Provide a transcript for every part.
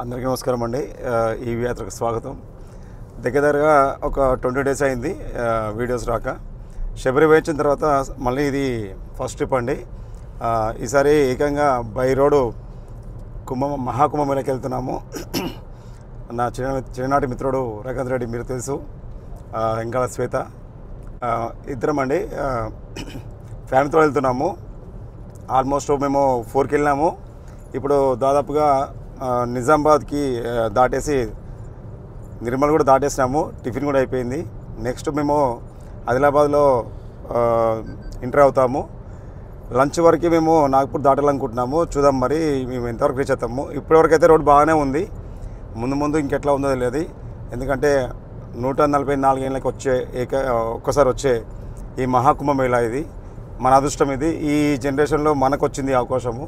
అందరికీ నమస్కారం అండి. ఈ యాత్రకు స్వాగతం. దగ్గరగా ఒక 20 డేస్ అయింది వీడియోస్ రాక. శబరి వేయించిన తర్వాత మళ్ళీ ఇది ఫస్ట్ ట్రిప్ అండి. ఈసారి ఏకంగా బై రోడ్డు మహాకుంభమేళకి వెళ్తున్నాము. నా చిన్ననాటి మిత్రుడు రఘునాథ్ రెడ్డి మీరు తెలుసు, ఇంకా శ్వేత, ఇద్దరం అండి ఫ్యామిలీతో వెళ్తున్నాము. ఆల్మోస్ట్ మేము 4కి వెళ్ళినాము. ఇప్పుడు దాదాపుగా నిజామాబాద్కి దాటేసి నిర్మల్ కూడా దాటేసినాము. టిఫిన్ కూడా అయిపోయింది. నెక్స్ట్ మేము ఆదిలాబాద్లో ఎంటర్ అవుతాము. లంచ్ వరకు మేము నాగపూర్ దాటాలనుకుంటున్నాము. చూద్దాం మరి మేము ఎంతవరకు రీచ్ అవుతాము. ఇప్పటివరకు అయితే రోడ్ బాగానే ఉంది. ముందు ఇంకెట్లా ఉందో తెలియదు. ఎందుకంటే 144 ఏళ్ళకి ఒక్కసారి వచ్చే ఈ మహాకుంభమేళ ఇది మన అదృష్టం. ఇది ఈ జనరేషన్లో మనకు వచ్చింది అవకాశము.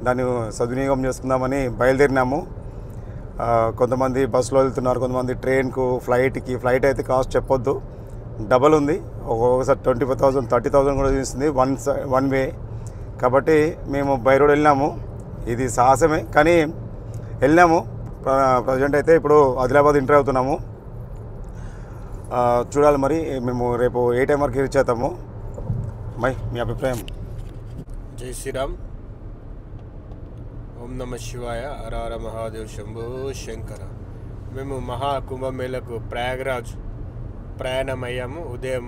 దాన్ని సద్వినియోగం చేసుకుందామని బయలుదేరినాము. కొంతమంది బస్సులో వెళ్తున్నారు, కొంతమంది ట్రైన్కు, ఫ్లైట్కి. ఫ్లైట్ అయితే కాస్ట్ చెప్పొద్దు, డబల్ ఉంది. ఒక్కొక్కసారి 25,000 30,000 కూడా చూస్తుంది వన్ వే. కాబట్టి మేము బై రోడ్ వెళ్ళినాము. ఇది సాహసమే కానీ వెళ్ళినాము. ప్రజెంట్ అయితే ఇప్పుడు ఆదిలాబాద్ ఎంటర్ అవుతున్నాము. చూడాలి మరి మేము రేపు ఏ టైం వరకు రీచ్ అవుతాము. మీ అభిప్రాయం? జై శ్రీరామ్. ఓం నమ శివాయ. హర హర మహాదేవ్ శంభో శంకర. మేము మహాకుంభమేళకు ప్రయాగరాజ్ ప్రయాణమయ్యాము. ఉదయం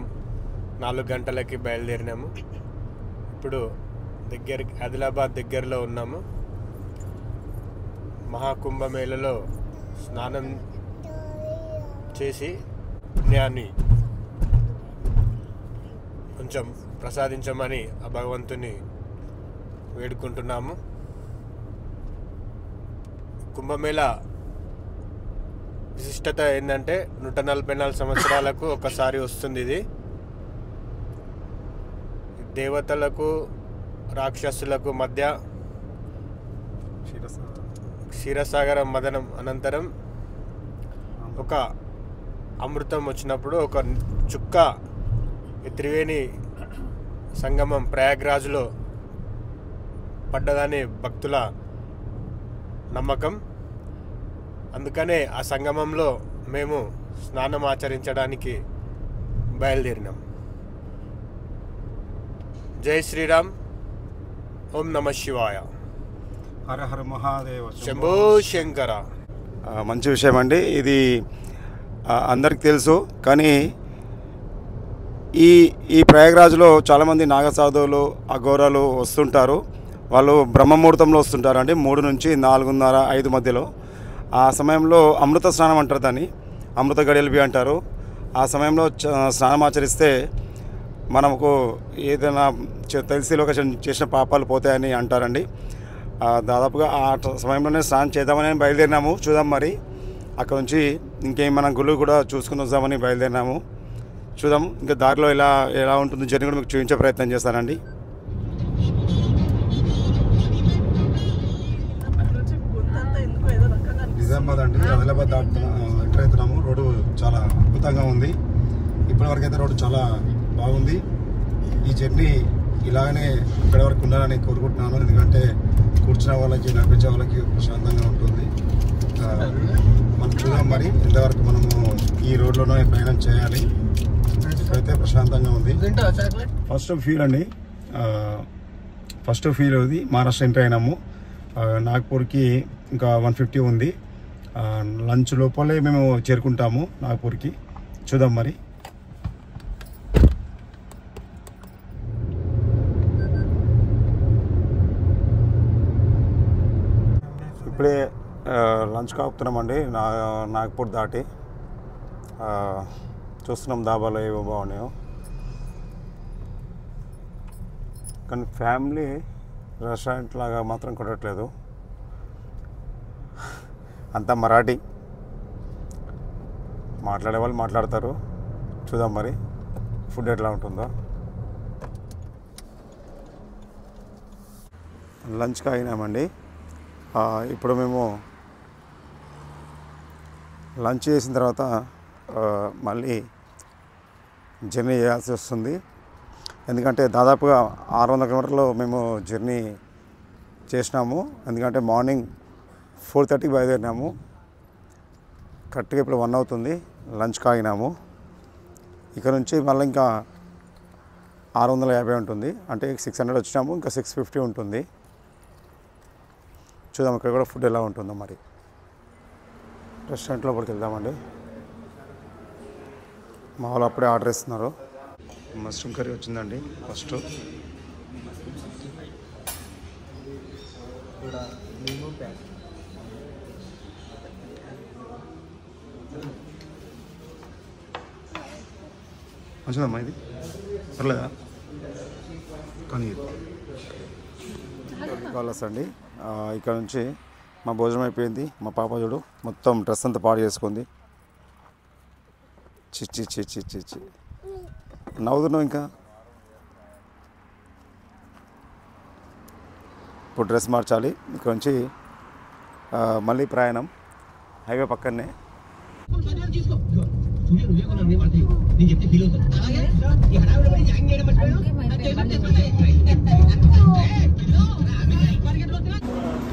4 గంటలకి బయలుదేరినాము. ఇప్పుడు ఆదిలాబాద్ దగ్గరలో ఉన్నాము. మహాకుంభమేళలో స్నానం చేసి పుణ్యాన్ని కొంచెం ప్రసాదించమని ఆ భగవంతుని వేడుకుంటున్నాము. కుంభమేళ విశిష్టత ఏంటంటే 144 సంవత్సరాలకు ఒకసారి వస్తుంది. ఇది దేవతలకు రాక్షసులకు మధ్య క్షీరసాగర మదనం అనంతరం ఒక అమృతం వచ్చినప్పుడు ఒక చుక్క త్రివేణి సంగమం ప్రయాగ్రాజ్లో పడ్డదని భక్తుల నమ్మకం. అందుకనే ఆ సంగమంలో మేము స్నానం ఆచరించడానికి బయలుదేరినాం. జై శ్రీరామ్. ఓం నమ శివాయ. హర హర మహాదేవ శంభో శంకర. మంచి విషయం అండి. ఇది అందరికి తెలుసు. కానీ ఈ ప్రయాగరాజ్లో చాలామంది నాగసాధువులు, అఘోరాలు వస్తుంటారు. వాళ్ళు బ్రహ్మముహూర్తంలో వస్తుంటారు అండి. 3 నుంచి 4:30 5 మధ్యలో. ఆ సమయంలో అమృత స్నానం అంటారు, దాన్ని అమృత గడియలు అంటారు. ఆ సమయంలో స్నానం ఆచరిస్తే మనకు ఏదైనా తెలిసి లొకేషన్ చేసిన పాపాలు పోతాయని అంటారండి. దాదాపుగా ఆ సమయంలోనే స్నానం చేద్దామని బయలుదేరినాము. చూద్దాం మరి అక్కడ నుంచి ఇంకేం మనం గుళ్ళు కూడా చూసుకుని వద్దామని బయలుదేరినాము. చూద్దాం ఇంకా దారిలో ఎలా ఉంటుంది జర్నీ కూడా మీకు చూపించే ప్రయత్నం చేస్తానండి. నిజామాబాద్ అండి, ఆదిలాబాద్ ఎంటర్ అవుతున్నాము. రోడ్డు చాలా అద్భుతంగా ఉంది. ఇప్పటివరకు అయితే రోడ్డు చాలా బాగుంది. ఈ జర్నీ ఇలాగనే ఇక్కడి వరకు ఉండాలని కోరుకుంటున్నాను. ఎందుకంటే కూర్చున్న వాళ్ళకి, నడిపించే వాళ్ళకి ప్రశాంతంగా ఉంటుంది. మనం చూద్దాం మరి ఎంతవరకు మనము ఈ రోడ్లోనే ప్రయాణం చేయాలి. ఇక్కడైతే ప్రశాంతంగా ఉంది. ఫస్ట్ ఫీల్ అండి, ఫస్ట్ ఫీల్ ఇది మహారాష్ట్ర ఎంటర్ అయినాము. నాగ్పూర్కి ఇంకా 150 ఉంది. లంచ్ లోపలే మేము చేరుకుంటాము నాగ్పూర్కి. చూద్దాం మరి. ఇప్పుడే లంచ్ కాపుతున్నామండి నాగ్పూర్ దాటి. చూస్తున్నాం దాబాలో ఏవో బాగున్నాయో. కానీ ఫ్యామిలీ రెస్టారెంట్ లాగా మాత్రం కొట్టట్లేదు. అంతా మరాఠీ మాట్లాడే వాళ్ళు మాట్లాడతారు. చూద్దాం మరి ఫుడ్ ఎట్లా ఉంటుందో. లంచ్కి అయినామండి. ఇప్పుడు మేము లంచ్ చేసిన తర్వాత మళ్ళీ జర్నీ చేయాల్సి వస్తుంది. ఎందుకంటే దాదాపుగా 600 కిలోమీటర్లు మేము జర్నీ చేసినాము. ఎందుకంటే మార్నింగ్ 4:30కి బయలుదేరినాము. కరెక్ట్గా ఇప్పుడు 1 అవుతుంది. లంచ్కి ఆగినాము. ఇక్కడ నుంచి మళ్ళీ ఇంకా 650 ఉంటుంది. అంటే 600 వచ్చినాము, ఇంకా 650 ఉంటుంది. చూద్దాం ఇక్కడ కూడా ఫుడ్ ఎలా ఉంటుందో. మరి రెస్టారెంట్ లోపలికి వెళ్దామండి. మా వాళ్ళు అప్పుడే ఆర్డర్ ఇస్తున్నారు. మష్రూమ్ కర్రీ వచ్చిందండి ఫస్ట్. మంచిదమ్మా, ఇది పర్లేదా? కానీ కాలస్ అండి. ఇక్కడ నుంచి మా భోజనం అయిపోయింది. మా పాప చూడు మొత్తం డ్రెస్ అంతా పాడు చేసుకుంది. చిచ్చి చిచ్చి చిచ్చి నవ్వుతున్నావు. ఇంకా ఇప్పుడు డ్రెస్ మార్చాలి. ఇక్కడ నుంచి మళ్ళీ ప్రయాణం. హైవే పక్కనే.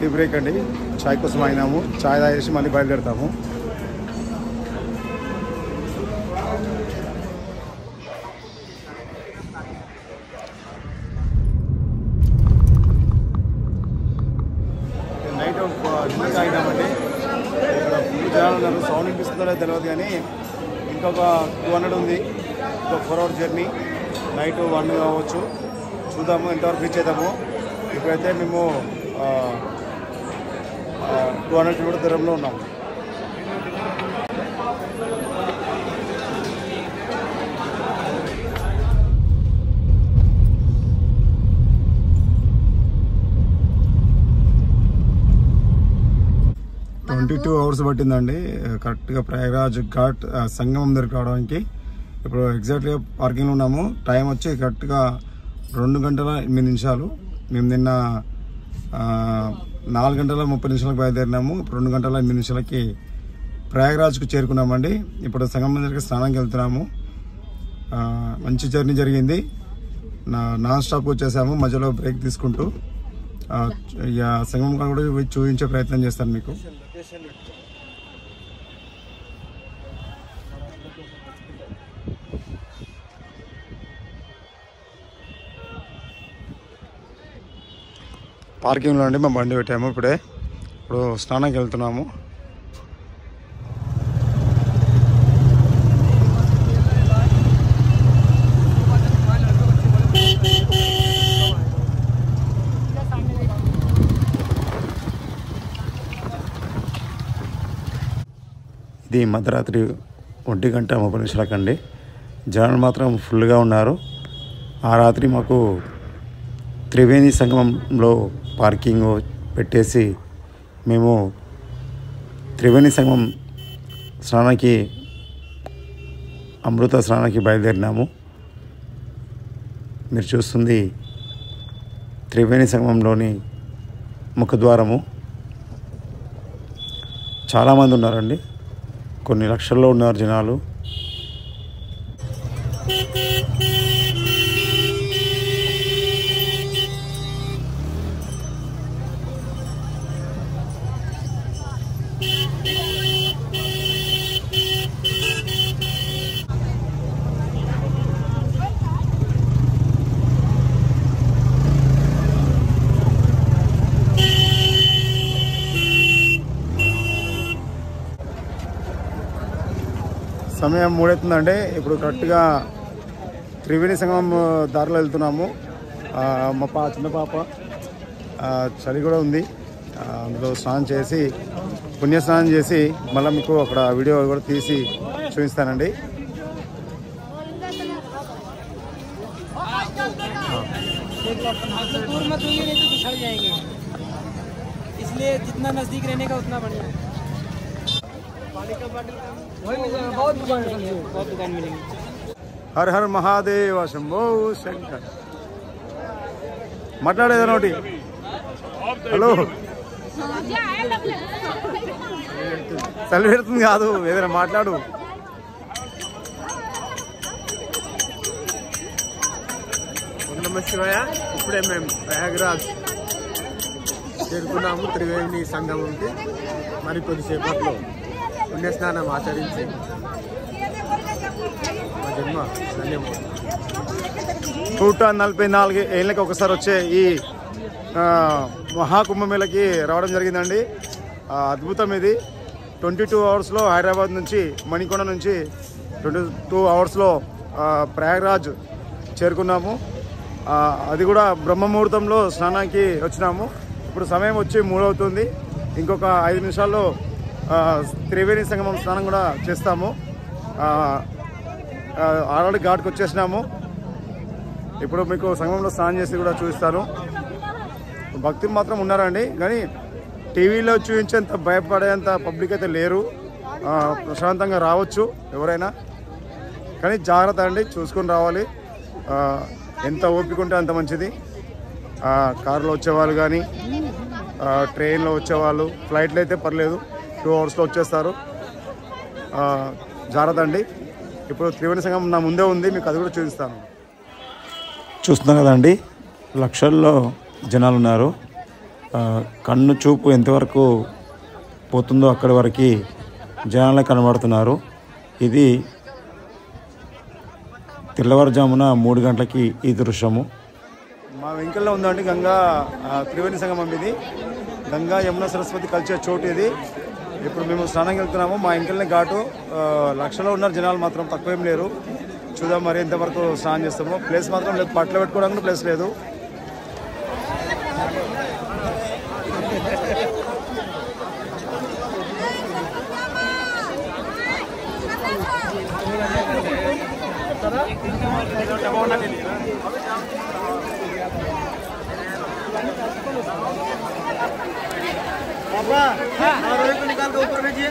టీ బ్రేక్ అండి. చాయ్ కోసం అయినాము. చాయ్ తాగేసి మళ్ళీ బయలుదేరుతాము. Night dinner అయినామండి. ఇక్కడ ఫుల్ జనాలు ఉన్నారు. సౌండ్ వినిపిస్తుందో తెలియదు కానీ ఇంకొక 200 ఉంది. ఇంకొక 4 hour జర్నీ. నైట్ 1 కావచ్చు. చూద్దాము ఎంతవరకు రీచ్ అవుతాము. ఇప్పుడైతే మేము 200 కిలోమీటర్ దూరంలో ఉన్నాము. ట్వంటీ 22 hours పట్టిందండి కరెక్ట్గా ప్రయాగరాజ్ ఘాట్ సంగమం దగ్గరికి రావడానికి. ఇప్పుడు ఎగ్జాక్ట్గా పార్కింగ్లో ఉన్నాము. టైం వచ్చి కరెక్ట్గా 2 గంటల 8 నిమిషాలు. మేము నిన్న 4 గంటల 30 నిమిషాలకు బయలుదేరినాము. 2 గంటల 8 నిమిషాలకి ప్రయాగరాజ్కు చేరుకున్నామండి. ఇప్పుడు సంగమం దగ్గరికి స్నానానికి వెళ్తున్నాము. మంచి జర్నీ జరిగింది. నాన్ స్టాప్ వచ్చేసాము. మధ్యలో బ్రేక్ తీసుకుంటూ సంగమం కూడా చూపించే ప్రయత్నం చేస్తాను మీకు. పార్కింగ్లో అండి మా బండి పెట్టాము. ఇప్పుడు స్నానానికి వెళ్తున్నాము. ఇది మధ్యరాత్రి 1:30 జనాలు మాత్రం ఫుల్గా ఉన్నారు. ఆ రాత్రి మాకు త్రివేణి సంగమంలో పార్కింగ్ పెట్టేసి మేము త్రివేణి సంగమం స్నానానికి అమృత స్నానానికి బయలుదేరినాము. మీరు చూస్తుంది త్రివేణి సంగమంలోని ముఖద్వారము. చాలామంది ఉన్నారండి. కొన్ని లక్షల్లో ఉన్నారు జనాలు. సమయం 3 అవుతుందండి. ఇప్పుడు కరెక్ట్గా త్రివేణి సంగమం దారిలో వెళ్తున్నాము. మా చిన్న పాప చలి కూడా ఉంది. అందులో స్నానం చేసి పుణ్యస్నానం చేసి మళ్ళీ మీకు అక్కడ వీడియో కూడా తీసి చూపిస్తానండి. హర్ హర్ మహాదేవ శంభో శంకర్. మాట్లాడేదా నోటి? హలో, చలి పెడుతుంది కాదు, ఏదైనా మాట్లాడు. నమస్తే. ఇప్పుడే మేము ప్రయాగరాజ్ చేరుకున్నాము త్రివేణి సంగమంకి. మరి కొద్దిసేపట్లో పుణ్యస్నానం ఆచరించి మా జన్మ ధన్యమవుతుంది. 144 ఏళ్ళకి ఒకసారి వచ్చే ఈ మహాకుంభమేళకి రావడం జరిగిందండి. అద్భుతం ఇది. 22 అవర్స్లో హైదరాబాద్ నుంచి మణికొండ నుంచి 22 అవర్స్లో ప్రయాగ్రాజ్ చేరుకున్నాము. అది కూడా బ్రహ్మముహూర్తంలో స్నానానికి వచ్చినాము. ఇప్పుడు సమయం వచ్చి 3 అవుతుంది. ఇంకొక 5 నిమిషాల్లో త్రివేణి సంగమం స్నానం కూడా చేస్తాము. ఆల్రెడీ ఘాట్కి వచ్చేసినాము. ఇప్పుడు మీకు సంగమంలో స్నానం చేసి కూడా చూపిస్తాను. భక్తులు మాత్రం ఉన్నారండి, కానీ టీవీలో చూపించేంత భయపడేంత పబ్లిక్ అయితే లేరు. ప్రశాంతంగా రావచ్చు ఎవరైనా, కానీ జాగ్రత్త అండి, చూసుకొని రావాలి. ఎంత ఓపిక ఉంటే అంత మంచిది. కారులో వచ్చేవాళ్ళు కానీ ట్రైన్లో వచ్చేవాళ్ళు, ఫ్లైట్లో అయితే పర్లేదు, 2 అవర్స్లో వచ్చేస్తారు. జాగ్రత్త అండి. ఇప్పుడు త్రివేణి సంగమం నా ముందే ఉంది, మీకు అది కూడా చూపిస్తాను. చూస్తున్నాం కదండి, లక్షల్లో జనాలు ఉన్నారు. కన్ను చూపు ఎంతవరకు పోతుందో అక్కడి వరకు జనాలే కనబడుతున్నారు. ఇది తెల్లవారుజామున 3 గంటలకి ఈ దృశ్యము. మా వెంకల్లో ఉందండి గంగా త్రివేణి సంగమం. ఇది గంగా యమున సరస్వతి కలిసే చోటు ఇది. ఇప్పుడు మేము స్నానంకి వెళ్తున్నాము. మా వెంకల్నే ఘాటు. లక్షలో ఉన్నారు జనాలు, మాత్రం తక్కువేం లేరు. చూద్దాం మరి ఎంతవరకు స్నానం చేస్తాము. ప్లేస్ మాత్రం లేదు, బట్టలు పెట్టుకోవడానికి ప్లేస్ లేదు. निकाल के ऊपर भेजिए।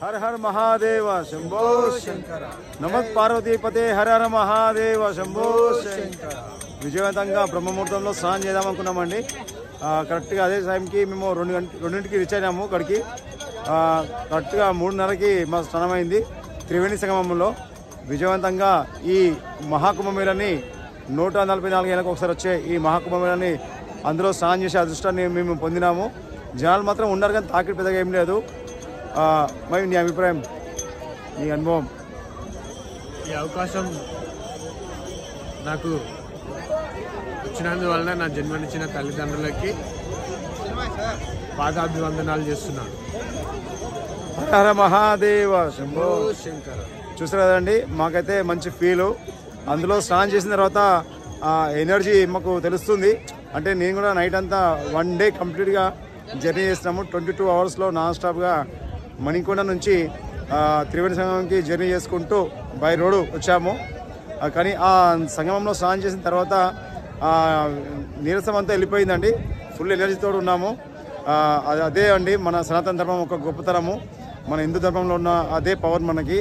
हर हर महादेव शंभो शंकर। नमः पार्वती पते हर हर महादेव शंभो शंकर। విజయవంతంగా బ్రహ్మముహూర్తంలో స్నానం చేద్దామనుకున్నామండి. కరెక్ట్గా అదే టైంకి మేము 2 రీచ్ అయినాము. ఇక్కడికి కరెక్ట్గా 3:30కి మా స్నానం అయింది త్రివేణి సంగమంలో. విజయవంతంగా ఈ మహాకుంభమేళని 144 ఏళ్ళకి ఒకసారి వచ్చే ఈ మహాకుంభమేళని అందులో స్నానం చేసే అదృష్టాన్ని మేము పొందినాము. జనాలు మాత్రం ఉన్నారు, కానీ తాకిడి పెద్దగా ఏం లేదు. మరి నీ అభిప్రాయం, నీ అనుభవం? ఈ అవకాశం నాకు వచ్చినందువలన నా జన్మనిచ్చిన తల్లిదండ్రులకి పాదాభివందనాలు చేస్తున్నాను. హర మహాదేవ శంభో శంకర. చూస్తారు కదండి, మాకైతే మంచి ఫీలు. అందులో స్నానం చేసిన తర్వాత ఎనర్జీ మాకు తెలుస్తుంది. అంటే నేను కూడా నైట్ అంతా 1 డే కంప్లీట్గా జర్నీ చేసినాము. 22 అవర్స్లో నాన్ స్టాప్గా మణికొండ నుంచి త్రివేణి సంగమంకి జర్నీ చేసుకుంటూ బై రోడ్డు వచ్చాము. కానీ ఆ సంగమంలో స్నానం చేసిన తర్వాత నీరసం అంతా వెళ్ళిపోయిందండి. ఫుల్ ఎనర్జీతో ఉన్నాము. అదే అండి మన సనాతన ధర్మం ఒక గొప్పతనము. మన హిందూ ధర్మంలో ఉన్న అదే పవర్ మనకి.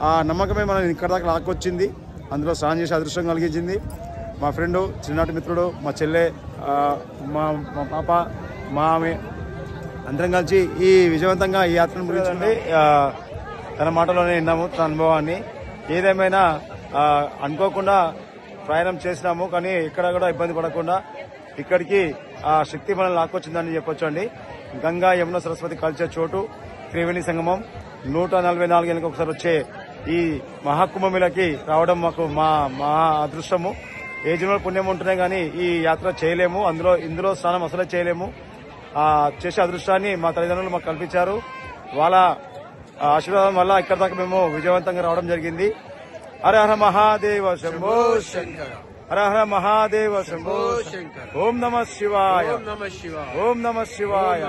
ఆ నమ్మకమే మనం ఇక్కడ దాకా లాక్కొచ్చింది. అందులో స్నానం చేసి అదృష్టం కలిగించింది. మా ఫ్రెండు, చిన్ననాటి మిత్రుడు, మా చెల్లె, మా పాప, మా ఆమె అందరం కలిసి ఈ విజయవంతంగా ఈ యాత్రను ముగించండి. తన మాటలోనే విన్నాము తన అనుభవాన్ని. ఏదేమైనా అనుకోకుండా ప్రయాణం చేసినాము, కానీ ఇక్కడ కూడా ఇబ్బంది పడకుండా ఇక్కడికి ఆ శక్తి మనల్ని లాక్కొచ్చిందని చెప్పొచ్చు అండి. గంగా యమున సరస్వతి కలిసే చోటు త్రివేణి సంగమం. 144 ఏళ్ళకి ఒకసారి వచ్చే ఈ మహాకుంభమేళకి రావడం మాకు మా అదృష్టము. ఏ జన్మలో పుణ్యం ఉంటున్నాయి, కానీ ఈ యాత్ర చేయలేము. ఇందులో స్నానం అసలే చేయలేము. చేసే అదృష్టాన్ని మా తల్లిదండ్రులు మాకు కల్పించారు. వాళ్ళ ఆశీర్వాదం వల్ల ఇక్కడ దాకా మేము విజయవంతంగా రావడం జరిగింది. హర హర మహాదేవ శంభో శంకర. హర హర మహాదేవ శంభో శంకర. ఓం నమః శివాయ. ఓం నమః శివాయ. ఓం నమః శివాయ.